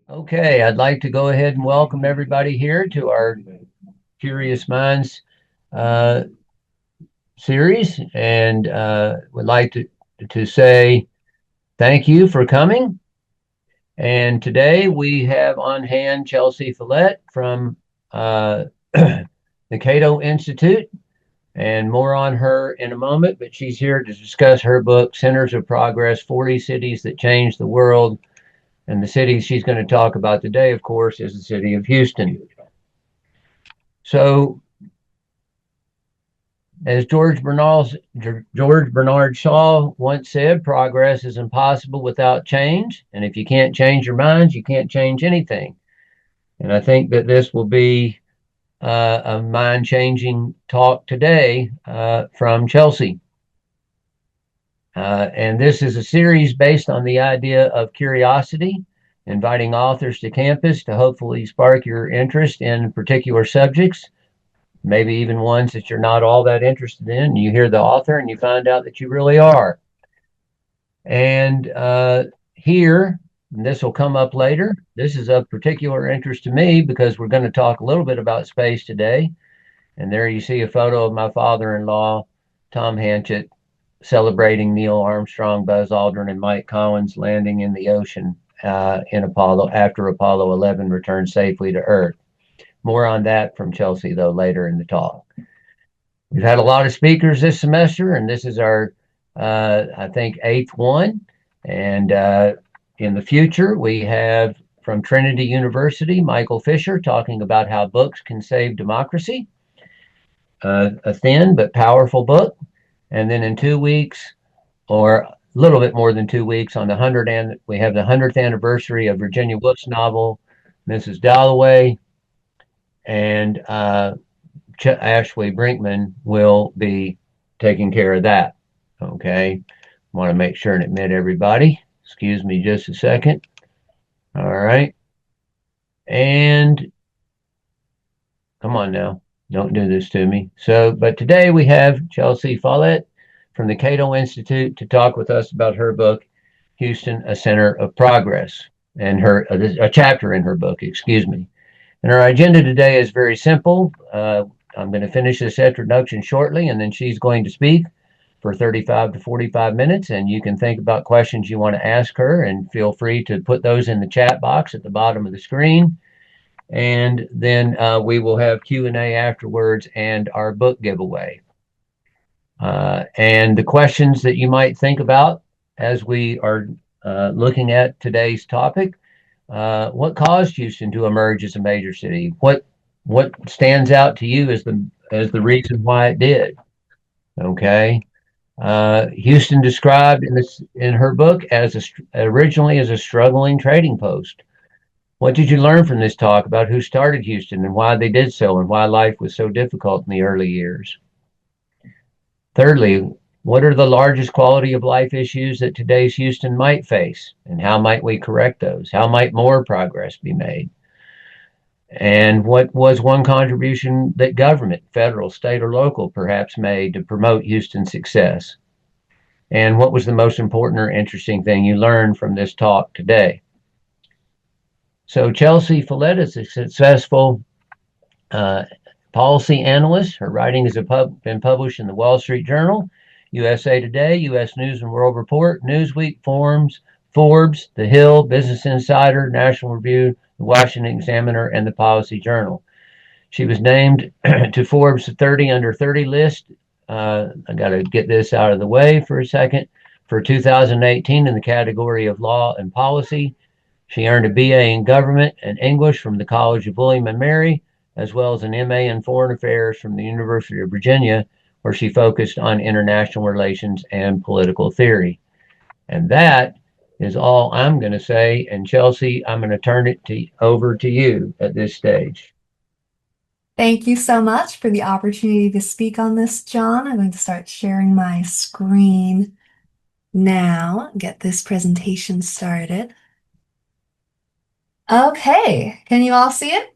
Okay, I'd like to go ahead and welcome everybody here to our Curious Minds uh, series, and would like to say thank you for coming. And today we have on hand Chelsea Follett from the Cato Institute, and more on her in a moment. But she's here to discuss her book, Centers of Progress: 40 Cities That Changed the World. And the city she's going to talk about today, of course, is the city of Houston. So, as George Bernard Shaw once said, progress is impossible without change. And if you can't change your minds, you can't change anything. And I think that this will be a mind changing talk today from Chelsea. And this is a series based on the idea of curiosity, inviting authors to campus to hopefully spark your interest in particular subjects, maybe even ones that you're not all that interested in. You hear the author and you find out that you really are. And here, and this will come up later, this is of particular interest to me because we're going to talk a little bit about space today. And there you see a photo of my father in law, Tom Hanchett, celebrating Neil Armstrong, Buzz Aldrin, and Mike Collins landing in the ocean in Apollo after Apollo 11 returned safely to Earth. More on that from Chelsea, though, later in the talk. We've had a lot of speakers this semester, and this is our, I think, eighth one. And in the future, we have from Trinity University, Michael Fisher talking about how books can save democracy, a thin but powerful book. And then in 2 weeks, or a little bit more than 2 weeks, on the 100th, and we have the 100th anniversary of Virginia Woolf's novel, Mrs. Dalloway, and Ashley Brinkman will be taking care of that. Okay. Want to make sure and admit everybody. Excuse me just a second. All right. And come on now. Don't do this to me. So, but today we have Chelsea Follett from the Cato Institute to talk with us about her book, Houston, a Center of Progress, and a chapter in her book, excuse me. And our agenda today is very simple. I'm going to finish this introduction shortly, and then she's going to speak for 35 to 45 minutes. And you can think about questions you want to ask her, and feel free to put those in the chat box at the bottom of the screen. And then we will have Q&A afterwards and our book giveaway. And the questions that you might think about as we are looking at today's topic: what caused Houston to emerge as a major city? What stands out to you as the reason why it did? Okay. Houston described in her book as originally as a struggling trading post. What did you learn from this talk about who started Houston and why they did so, and why life was so difficult in the early years? Thirdly, what are the largest quality of life issues that today's Houston might face, and how might we correct those? How might more progress be made? And what was one contribution that government, federal, state, or local, perhaps made to promote Houston's success? And what was the most important or interesting thing you learned from this talk today? So, Chelsea Follett is a successful policy analyst. Her writing has been published in the Wall Street Journal, USA Today, U.S. News and World Report, Newsweek, Forbes, The Hill, Business Insider, National Review, the Washington Examiner, and the Policy Journal. She was named to Forbes 30 Under 30 list. I got to get this out of the way for a second. For 2018 in the category of law and policy. She earned a BA in government and English from the College of William and Mary, as well as an MA in foreign affairs from the University of Virginia, where she focused on international relations and political theory. And that is all I'm going to say. And Chelsea, I'm going to turn it over to you at this stage. Thank you so much for the opportunity to speak on this, John. I'm going to start sharing my screen now, get this presentation started. Okay, can you all see it?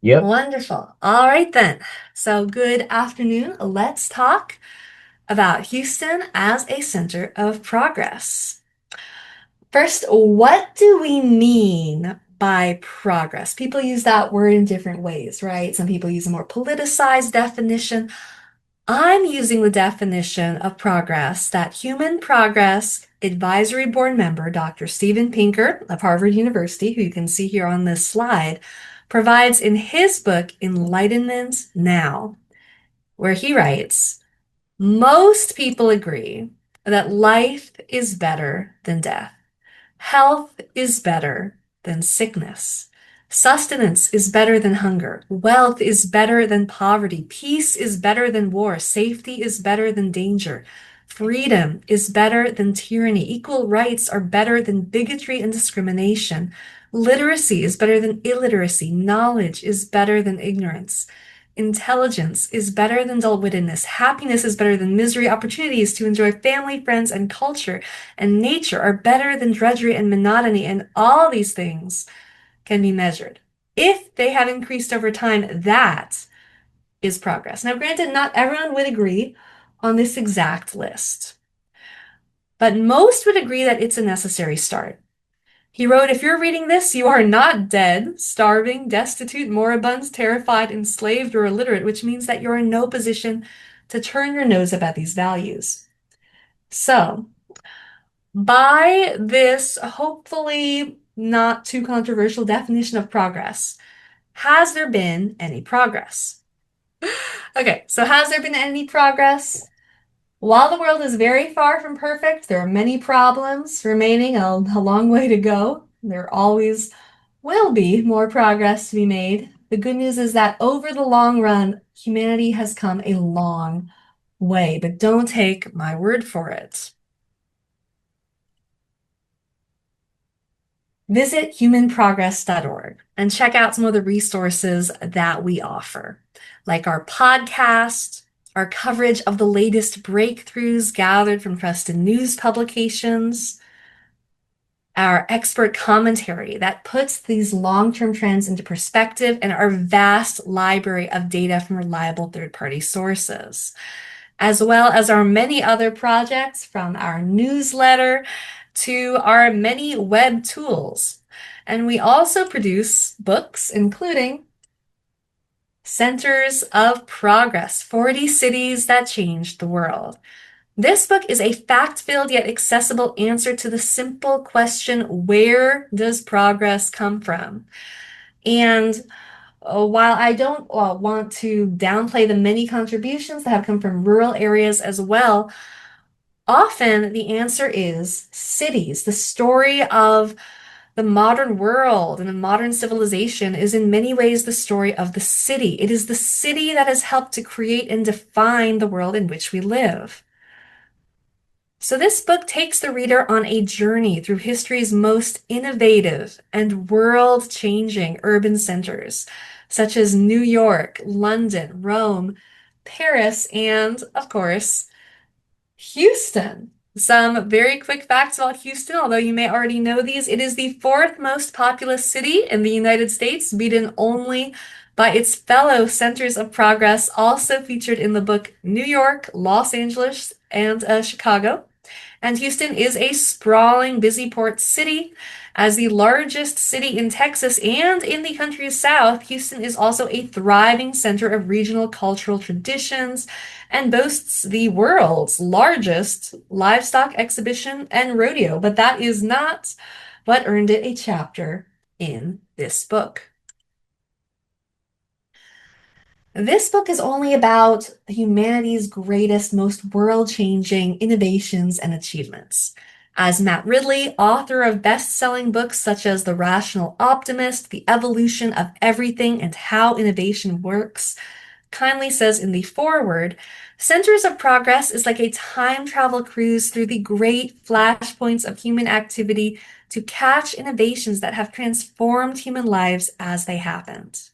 Yep. Wonderful. All right then. So good afternoon. Let's talk about Houston as a center of progress. First, what do we mean by progress? People use that word in different ways, right? Some people use a more politicized definition. I'm using the definition of progress that Human Progress Advisory Board member, Dr. Steven Pinker of Harvard University, who you can see here on this slide, provides in his book, Enlightenment Now, where he writes, most people agree that life is better than death. Health is better than sickness. Sustenance is better than hunger. Wealth is better than poverty. Peace is better than war. Safety is better than danger. Freedom is better than tyranny. Equal rights are better than bigotry and discrimination. Literacy is better than illiteracy. Knowledge is better than ignorance. Intelligence is better than dull-wittedness. Happiness is better than misery. Opportunities to enjoy family, friends, and culture and nature are better than drudgery and monotony, and all these things can be measured. If they have increased over time, that is progress. Now, granted, not everyone would agree on this exact list, but most would agree that it's a necessary start. He wrote, if you're reading this, you are not dead, starving, destitute, moribund, terrified, enslaved, or illiterate, which means that you're in no position to turn your nose up at these values. So, by this hopefully not too controversial definition of progress, has there been any progress? Okay, so has there been any progress? While the world is very far from perfect, there are many problems remaining, a long way to go. There always will be more progress to be made. The good news is that over the long run, humanity has come a long way, but don't take my word for it. Visit humanprogress.org and check out some of the resources that we offer, like our podcast, our coverage of the latest breakthroughs gathered from trusted news publications, our expert commentary that puts these long-term trends into perspective, and our vast library of data from reliable third-party sources, as well as our many other projects from our newsletter to our many web tools. And we also produce books, including Centers of Progress, 40 Cities That Changed the World. This book is a fact-filled yet accessible answer to the simple question, where does progress come from? And while I don't want to downplay the many contributions that have come from rural areas as well, often the answer is cities. The story of the modern world and a modern civilization is in many ways the story of the city. It is the city that has helped to create and define the world in which we live. So this book takes the reader on a journey through history's most innovative and world-changing urban centers, such as New York, London, Rome, Paris, and, of course, Houston. Some very quick facts about Houston, although you may already know these. It is the fourth most populous city in the United States, beaten only by its fellow centers of progress, also featured in the book New York, Los Angeles, and Chicago. And Houston is a sprawling, busy port city. As the largest city in Texas and in the country's south, Houston is also a thriving center of regional cultural traditions and boasts the world's largest livestock exhibition and rodeo. But that is not what earned it a chapter in this book. This book is only about humanity's greatest, most world-changing innovations and achievements. As Matt Ridley, author of best-selling books such as The Rational Optimist, The Evolution of Everything, and How Innovation Works, kindly says in the foreword, Centers of Progress is like a time travel cruise through the great flashpoints of human activity to catch innovations that have transformed human lives as they happened.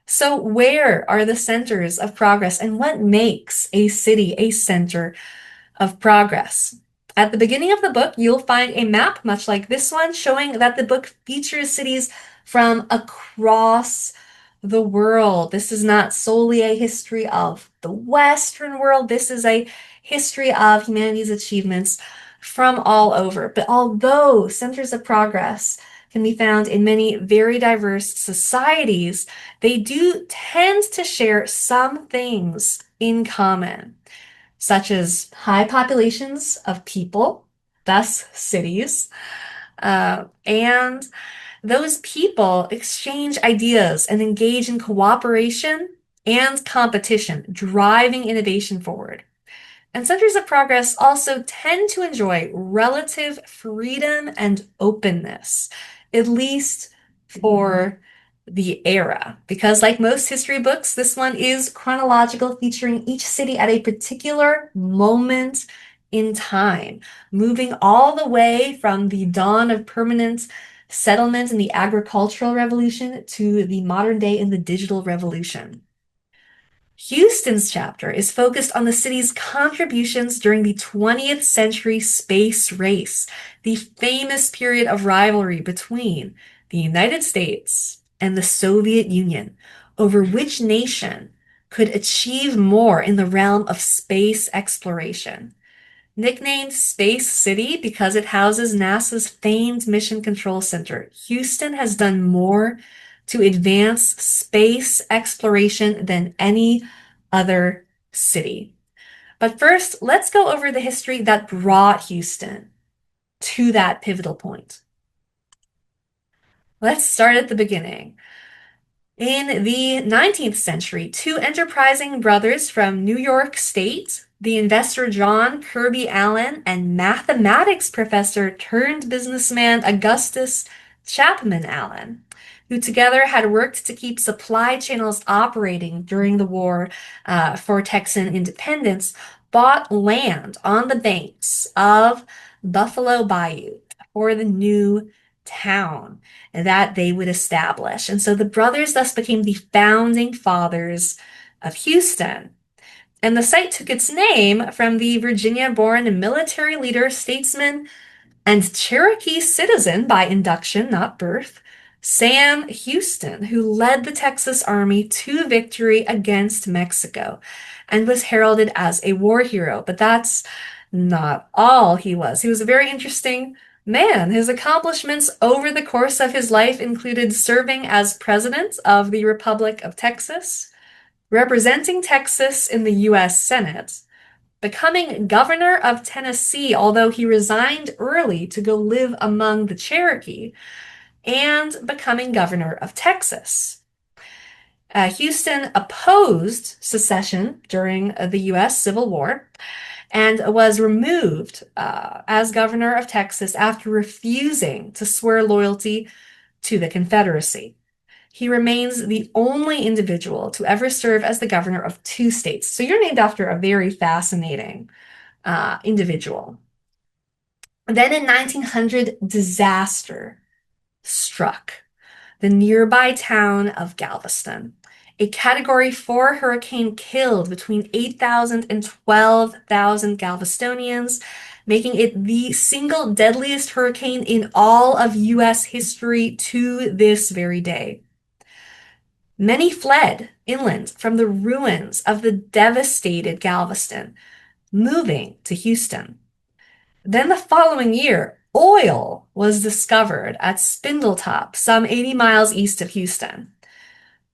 So where are the centers of progress, and what makes a city a center of progress? At the beginning of the book, you'll find a map, much like this one, showing that the book features cities from across the world. This is not solely a history of the Western world. This is a history of humanity's achievements from all over. But although centers of progress can be found in many very diverse societies, they do tend to share some things in common, such as high populations of people, thus cities, and those people exchange ideas and engage in cooperation and competition, driving innovation forward. And centers of progress also tend to enjoy relative freedom and openness, at least for the era. Because, like most history books, this one is chronological, featuring each city at a particular moment in time, moving all the way from the dawn of permanent settlement in the agricultural revolution to the modern day in the digital revolution. Houston's chapter is focused on the city's contributions during the 20th century space race, the famous period of rivalry between the United States and the Soviet Union over which nation could achieve more in the realm of space exploration. Nicknamed Space City because it houses NASA's famed Mission Control Center, Houston has done more to advance space exploration than any other city. But first, let's go over the history that brought Houston to that pivotal point. Let's start at the beginning. In the 19th century, two enterprising brothers from New York State, the investor John Kirby Allen and mathematics professor turned businessman Augustus Chapman Allen, who together had worked to keep supply channels operating during the war for Texan independence, bought land on the banks of Buffalo Bayou for the new town that they would establish. And so the brothers thus became the founding fathers of Houston. And the site took its name from the Virginia-born military leader, statesman, and Cherokee citizen by induction, not birth, Sam Houston, who led the Texas Army to victory against Mexico and was heralded as a war hero. But that's not all he was. He was a very interesting man. His accomplishments over the course of his life included serving as president of the Republic of Texas, representing Texas in the U.S. Senate, becoming governor of Tennessee, although he resigned early to go live among the Cherokee, and becoming governor of Texas. Houston opposed secession during the U.S. Civil War and was removed as governor of Texas after refusing to swear loyalty to the Confederacy. He remains the only individual to ever serve as the governor of two states. So you're named after a very fascinating individual. Then in 1900, disaster struck the nearby town of Galveston. A Category 4 hurricane killed between 8,000 and 12,000 Galvestonians, making it the single deadliest hurricane in all of U.S. history to this very day. Many fled inland from the ruins of the devastated Galveston, moving to Houston. Then the following year, oil was discovered at Spindletop, some 80 miles east of Houston.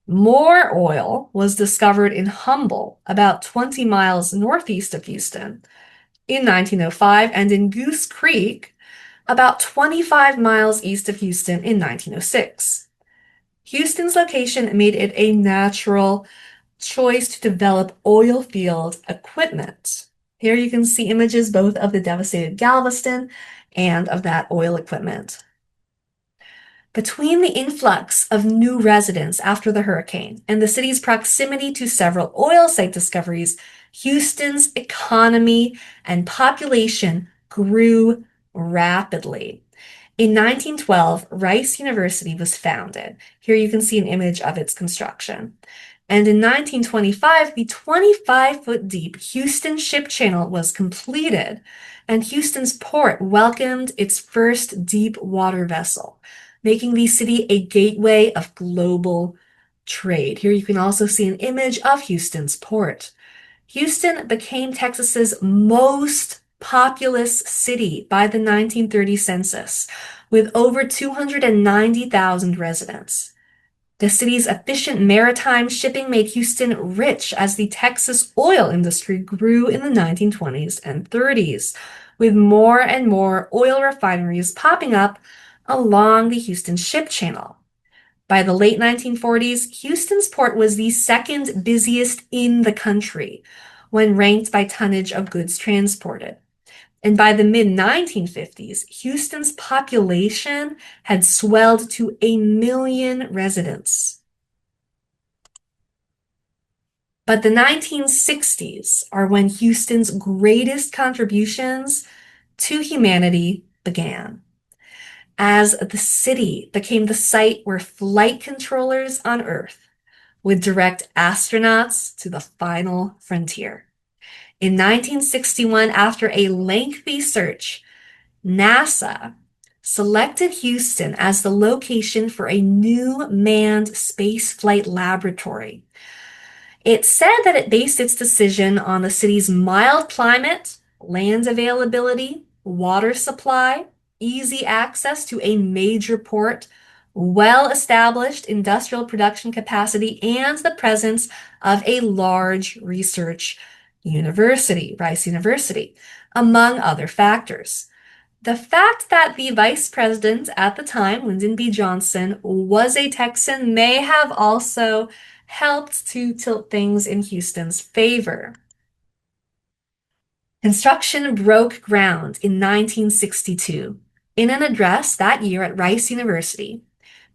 More oil was discovered in Humble, about 20 miles northeast of Houston, in 1905, and in Goose Creek, about 25 miles east of Houston, in 1906. Houston's location made it a natural choice to develop oil field equipment. Here you can see images both of the devastated Galveston and of that oil equipment. Between the influx of new residents after the hurricane and the city's proximity to several oil site discoveries, Houston's economy and population grew rapidly. In 1912, Rice University was founded. Here you can see an image of its construction. And in 1925, the 25-foot deep Houston Ship Channel was completed, and Houston's port welcomed its first deep water vessel, making the city a gateway of global trade. Here you can also see an image of Houston's port. Houston became Texas's most populous city by the 1930 census, with over 290,000 residents. The city's efficient maritime shipping made Houston rich as the Texas oil industry grew in the 1920s and 30s, with more and more oil refineries popping up along the Houston Ship Channel. By the late 1940s, Houston's port was the second busiest in the country when ranked by tonnage of goods transported. And by the mid 1950s, Houston's population had swelled to 1 million residents. But the 1960s are when Houston's greatest contributions to humanity began, as the city became the site where flight controllers on Earth would direct astronauts to the final frontier. In 1961, after a lengthy search, NASA selected Houston as the location for a new manned spaceflight laboratory. It said that it based its decision on the city's mild climate, land availability, water supply, easy access to a major port, well-established industrial production capacity, and the presence of a large research university, Rice University, among other factors. The fact that the vice president at the time, Lyndon B. Johnson, was a Texan may have also helped to tilt things in Houston's favor. Construction broke ground in 1962. In an address that year at Rice University,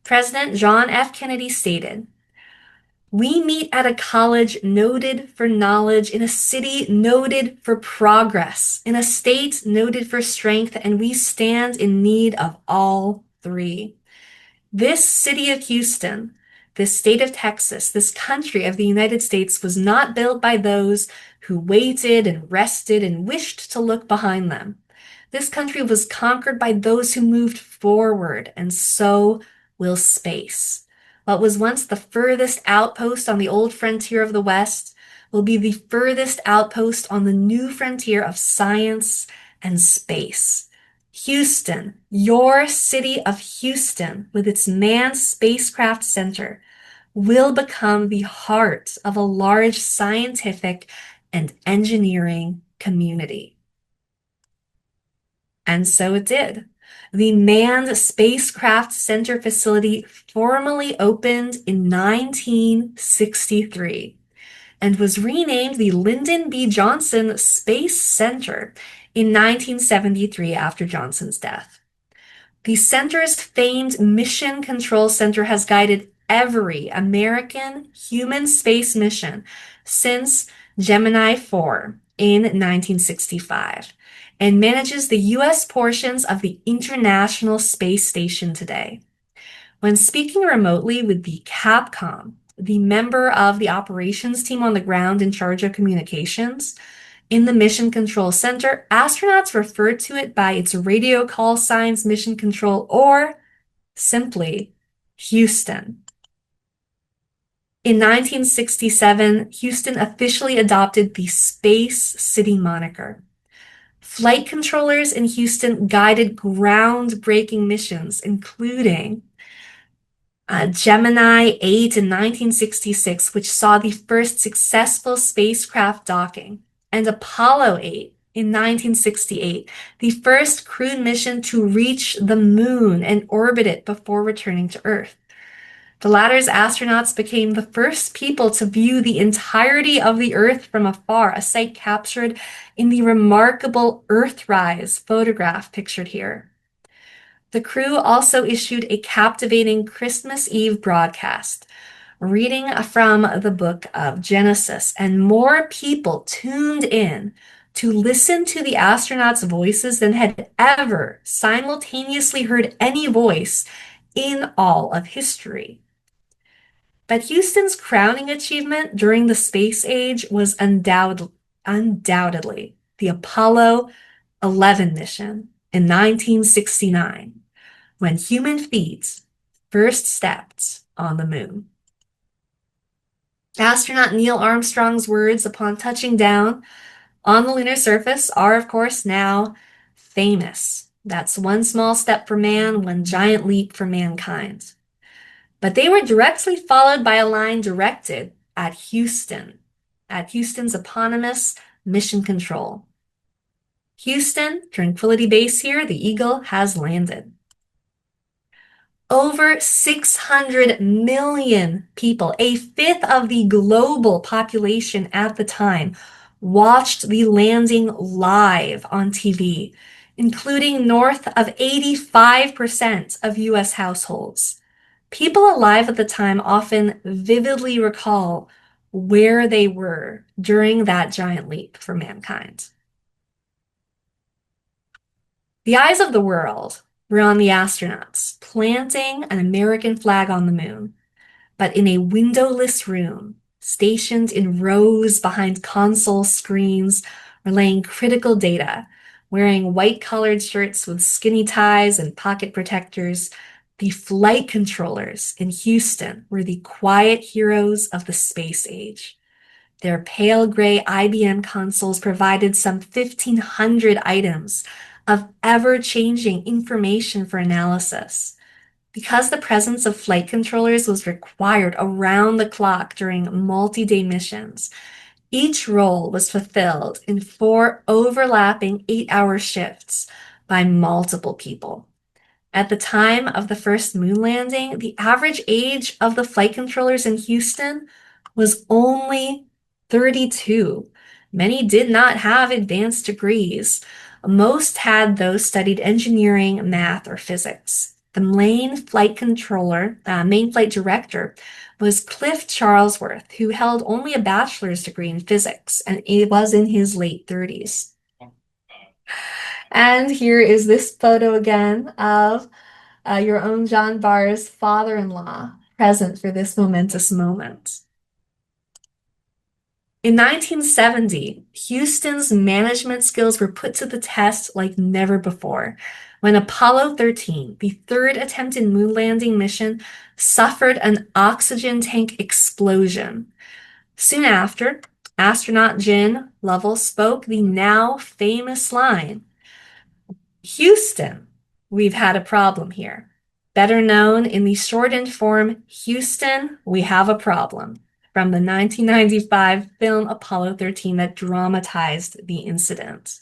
President John F. Kennedy stated, "We meet at a college noted for knowledge, in a city noted for progress, in a state noted for strength, and we stand in need of all three. This city of Houston, this state of Texas, this country of the United States was not built by those who waited and rested and wished to look behind them. This country was conquered by those who moved forward, and so will space. What was once the furthest outpost on the old frontier of the West will be the furthest outpost on the new frontier of science and space. Houston, your city of Houston, with its manned spacecraft center, will become the heart of a large scientific and engineering community." And so it did. The Manned Spacecraft Center facility formally opened in 1963 and was renamed the Lyndon B. Johnson Space Center in 1973 after Johnson's death. The center's famed Mission Control Center has guided every American human space mission since Gemini 4 in 1965 and manages the U.S. portions of the International Space Station today. When speaking remotely with the Capcom, the member of the operations team on the ground in charge of communications, in the Mission Control Center, astronauts refer to it by its radio call signs, Mission Control, or simply Houston. In 1967, Houston officially adopted the Space City moniker. Flight controllers in Houston guided groundbreaking missions, including Gemini 8 in 1966, which saw the first successful spacecraft docking, and Apollo 8 in 1968, the first crewed mission to reach the moon and orbit it before returning to Earth. The latter's astronauts became the first people to view the entirety of the Earth from afar, a sight captured in the remarkable Earthrise photograph pictured here. The crew also issued a captivating Christmas Eve broadcast, reading from the book of Genesis, and more people tuned in to listen to the astronauts' voices than had ever simultaneously heard any voice in all of history. But Houston's crowning achievement during the space age was undoubtedly the Apollo 11 mission in 1969, when human feet first stepped on the moon. Astronaut Neil Armstrong's words upon touching down on the lunar surface are, of course, now famous. That's one small step for man, one giant leap for mankind. But they were directly followed by a line directed at Houston's eponymous Mission Control. Houston, Tranquility Base here, the Eagle has landed. Over 600 million people, a fifth of the global population at the time, watched the landing live on TV, including north of 85% of US households. People alive at the time often vividly recall where they were during that giant leap for mankind. The eyes of the world were on the astronauts, planting an American flag on the moon, but in a windowless room, stationed in rows behind console screens, relaying critical data, wearing white-collared shirts with skinny ties and pocket protectors, the flight controllers in Houston were the quiet heroes of the space age. Their pale gray IBM consoles provided some 1,500 items of ever-changing information for analysis. Because the presence of flight controllers was required around the clock during multi-day missions, each role was fulfilled in 4 overlapping 8-hour shifts by multiple people. At the time of the first moon landing, the average age of the flight controllers in Houston was only 32. Many did not have advanced degrees. Most had those studied engineering, math, or physics. The main flight director was Cliff Charlesworth, who held only a bachelor's degree in physics, and it was in his late 30s. And here is this photo again of your own John Barr's father-in-law present for this momentous moment. In 1970, Houston's management skills were put to the test like never before when Apollo 13, the third attempted moon landing mission, suffered an oxygen tank explosion. Soon after, astronaut Jim Lovell spoke the now famous line, "Houston, we've had a problem here." Better known in the shortened form, "Houston, we have a problem," from the 1995 film Apollo 13 that dramatized the incident.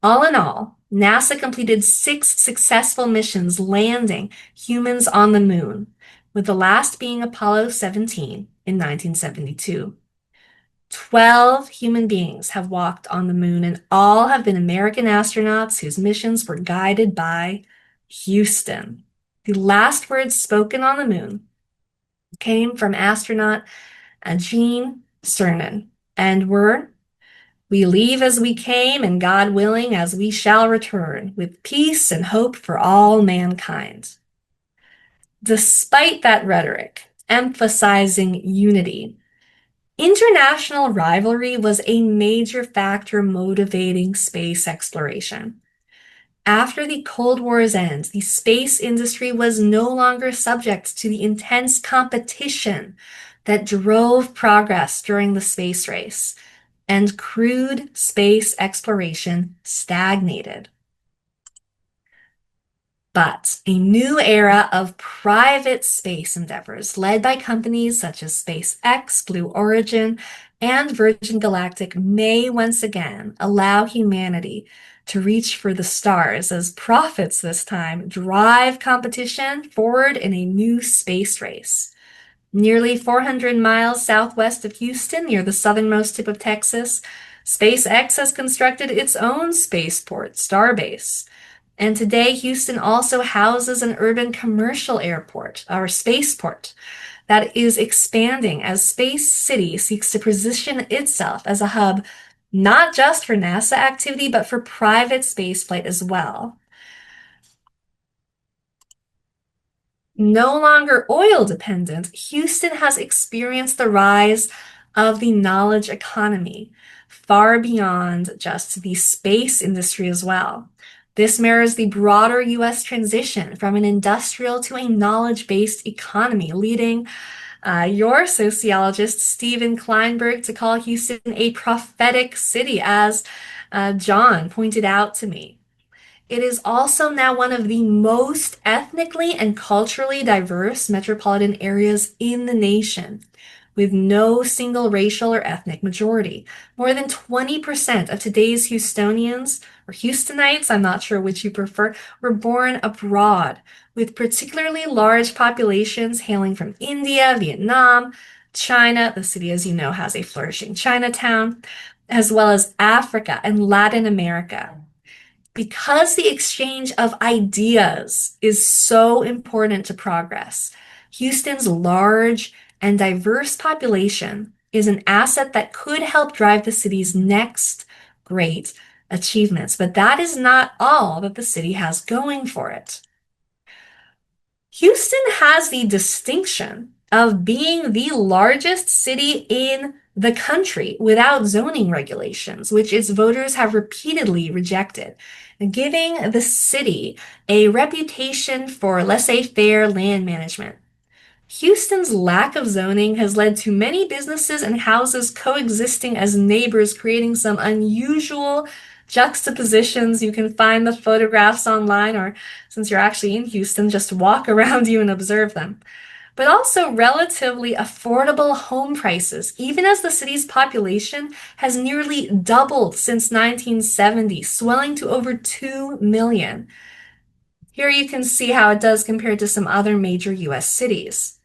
All in all, NASA completed 6 successful missions landing humans on the moon, with the last being Apollo 17 in 1972. 12 human beings have walked on the moon, and all have been American astronauts whose missions were guided by Houston. The last words spoken on the moon came from astronaut Gene Cernan and were, "We leave as we came, and God willing, as we shall return, with peace and hope for all mankind." Despite that rhetoric, emphasizing unity, international rivalry was a major factor motivating space exploration. After the Cold War's end, the space industry was no longer subject to the intense competition that drove progress during the space race, and crewed space exploration stagnated. But a new era of private space endeavors, led by companies such as SpaceX, Blue Origin, and Virgin Galactic, may once again allow humanity to reach for the stars as profits this time drive competition forward in a new space race. Nearly 400 miles southwest of Houston, near the southernmost tip of Texas, SpaceX has constructed its own spaceport, Starbase. And today, Houston also houses an urban commercial airport, or spaceport, that is expanding as Space City seeks to position itself as a hub not just for NASA activity, but for private spaceflight as well. No longer oil dependent, Houston has experienced the rise of the knowledge economy, far beyond just the space industry as well. This mirrors the broader US transition from an industrial to a knowledge-based economy, leading Your sociologist, Stephen Kleinberg, to call Houston a prophetic city, as John pointed out to me. It is also now one of the most ethnically and culturally diverse metropolitan areas in the nation, with no single racial or ethnic majority. More than 20% of today's Houstonians, or Houstonites, I'm not sure which you prefer, were born abroad, with particularly large populations hailing from India, Vietnam, China. The city, as you know, has a flourishing Chinatown, as well as Africa and Latin America. Because the exchange of ideas is so important to progress, Houston's large and diverse population is an asset that could help drive the city's next great achievements. But that is not all that the city has going for it. Houston has the distinction of being the largest city in the country without zoning regulations, which its voters have repeatedly rejected, giving the city a reputation for laissez-faire land management. Houston's lack of zoning has led to many businesses and houses coexisting as neighbors, creating some unusual juxtapositions. You can find the photographs online, or since you're actually in Houston, just walk around you and observe them. But also relatively affordable home prices, even as the city's population has nearly doubled since 1970, swelling to over 2 million. Here you can see how it does compared to some other major US cities.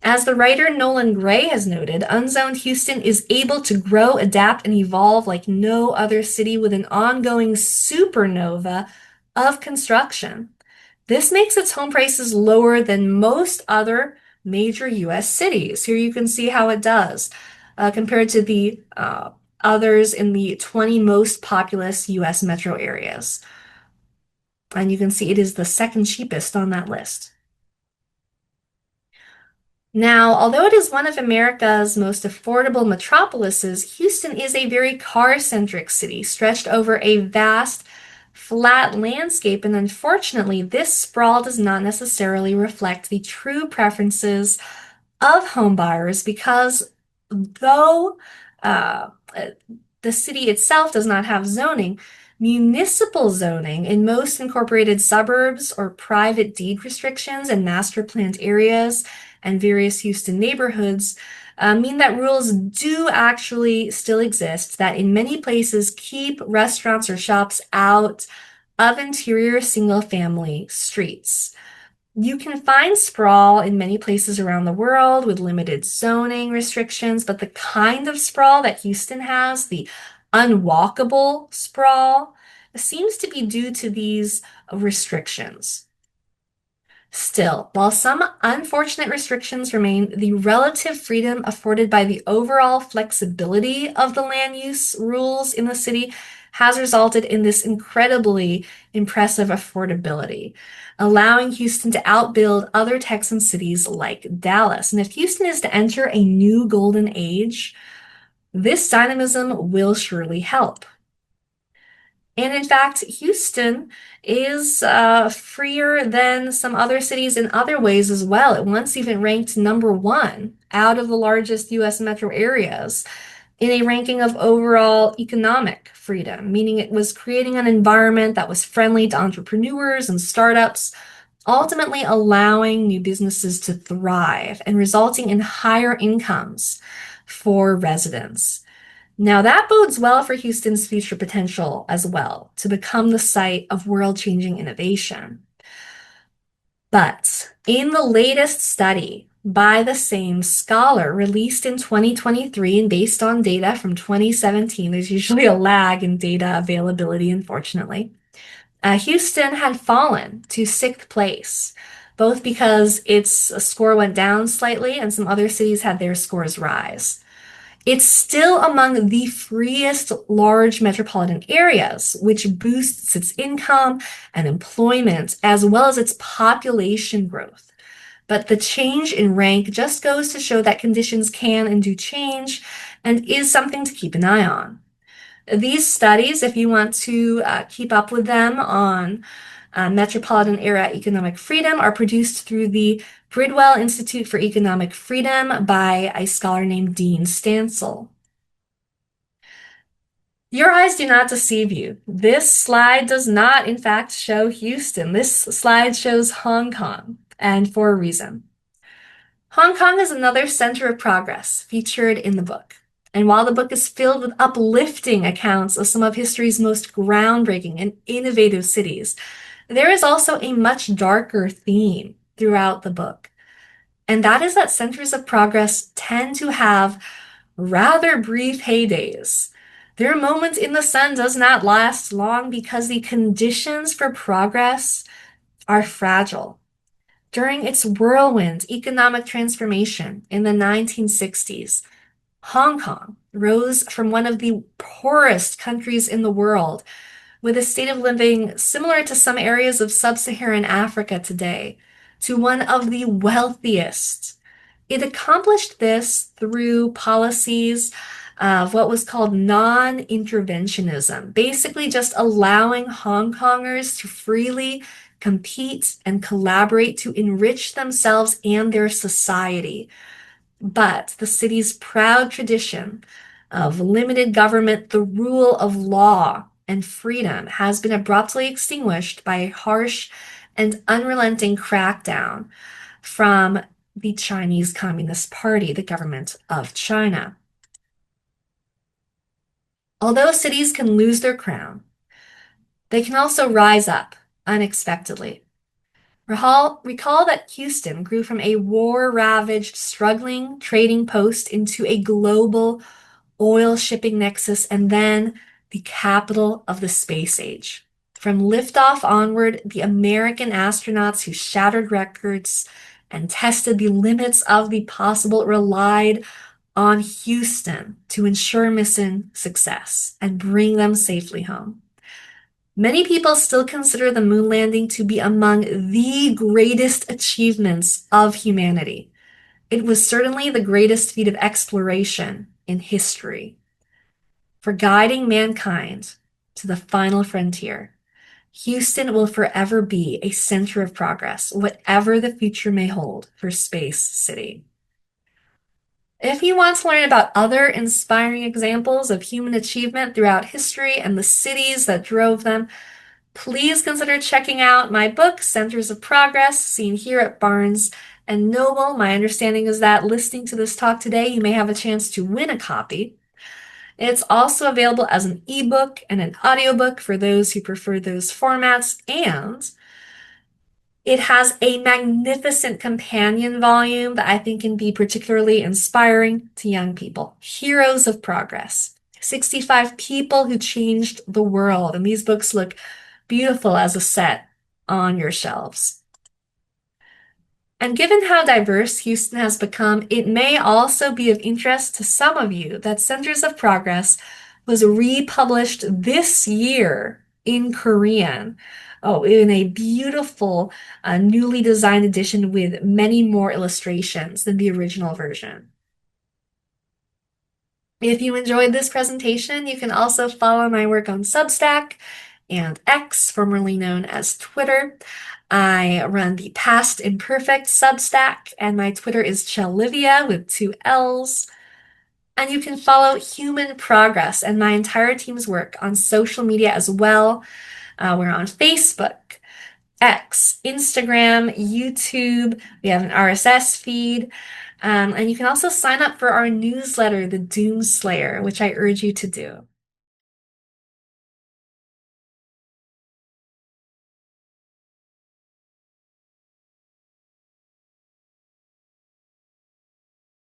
As the writer Nolan Gray has noted, unzoned Houston is able to grow, adapt, and evolve like no other city with an ongoing supernova of construction. This makes its home prices lower than most other major US cities. Here you can see how it does compared to the others in the 20 most populous US metro areas. And you can see it is the second cheapest on that list. Now, although it is one of America's most affordable metropolises, Houston is a very car-centric city stretched over a vast, flat landscape, and unfortunately, this sprawl does not necessarily reflect the true preferences of home buyers because though the city itself does not have zoning, municipal zoning in most incorporated suburbs or private deed restrictions in master planned areas and various Houston neighborhoods mean that rules do actually still exist that in many places keep restaurants or shops out of interior single-family streets. You can find sprawl in many places around the world with limited zoning restrictions, but the kind of sprawl that Houston has, the unwalkable sprawl, seems to be due to these restrictions. Still, while some unfortunate restrictions remain, the relative freedom afforded by the overall flexibility of the land use rules in the city has resulted in this incredibly impressive affordability, allowing Houston to outbuild other Texan cities like Dallas. And if Houston is to enter a new golden age, this dynamism will surely help. And in fact, Houston is freer than some other cities in other ways as well. It once even ranked #1 out of the largest US metro areas in a ranking of overall economic freedom, meaning it was creating an environment that was friendly to entrepreneurs and startups, ultimately allowing new businesses to thrive and resulting in higher incomes for residents. Now, that bodes well for Houston's future potential as well, to become the site of world-changing innovation. But in the latest study by the same scholar, released in 2023 and based on data from 2017, there's usually a lag in data availability, unfortunately, Houston had fallen to 6th place, both because its score went down slightly and some other cities had their scores rise. It's still among the freest large metropolitan areas, which boosts its income and employment, as well as its population growth. But the change in rank just goes to show that conditions can and do change and is something to keep an eye on. These studies, if you want to keep up with them on Metropolitan Era Economic Freedom are produced through the Bridwell Institute for Economic Freedom by a scholar named Dean Stansel. Your eyes do not deceive you. This slide does not, in fact, show Houston. This slide shows Hong Kong, and for a reason. Hong Kong is another center of progress featured in the book. And while the book is filled with uplifting accounts of some of history's most groundbreaking and innovative cities, there is also a much darker theme throughout the book. And that is that centers of progress tend to have rather brief heydays. Their moment in the sun does not last long because the conditions for progress are fragile. During its whirlwind economic transformation in the 1960s, Hong Kong rose from one of the poorest countries in the world, with a state of living similar to some areas of sub-Saharan Africa today, to one of the wealthiest. It accomplished this through policies of what was called non-interventionism, basically just allowing Hong Kongers to freely compete and collaborate to enrich themselves and their society. But the city's proud tradition of limited government, the rule of law, and freedom has been abruptly extinguished by a harsh and unrelenting crackdown from the Chinese Communist Party, the government of China. Although cities can lose their crown, they can also rise up unexpectedly. Recall that Houston grew from a war-ravaged, struggling trading post into a global oil shipping nexus and then the capital of the space age. From liftoff onward, the American astronauts who shattered records and tested the limits of the possible relied on Houston to ensure mission success and bring them safely home. Many people still consider the moon landing to be among the greatest achievements of humanity. It was certainly the greatest feat of exploration in history. For guiding mankind to the final frontier, Houston will forever be a center of progress, whatever the future may hold for Space City. If you want to learn about other inspiring examples of human achievement throughout history and the cities that drove them, please consider checking out my book, Centers of Progress, seen here at Barnes and Noble. My understanding is that listening to this talk today, you may have a chance to win a copy. It's also available as an ebook and an audiobook for those who prefer those formats, and it has a magnificent companion volume that I think can be particularly inspiring to young people. Heroes of Progress, 65 people who changed the world. And these books look beautiful as a set on your shelves. And given how diverse Houston has become, it may also be of interest to some of you that Centers of Progress was republished this year in Korean. Oh, in a beautiful, newly designed edition with many more illustrations than the original version. If you enjoyed this presentation, you can also follow my work on Substack and X, formerly known as Twitter. I run the Past Imperfect Substack, and my Twitter is Chelivia with 2 L's. And you can follow Human Progress and my entire team's work on social media as well. We're on Facebook, X, Instagram, YouTube. We have an RSS feed. And you can also sign up for our newsletter, The Doomslayer, which I urge you to do.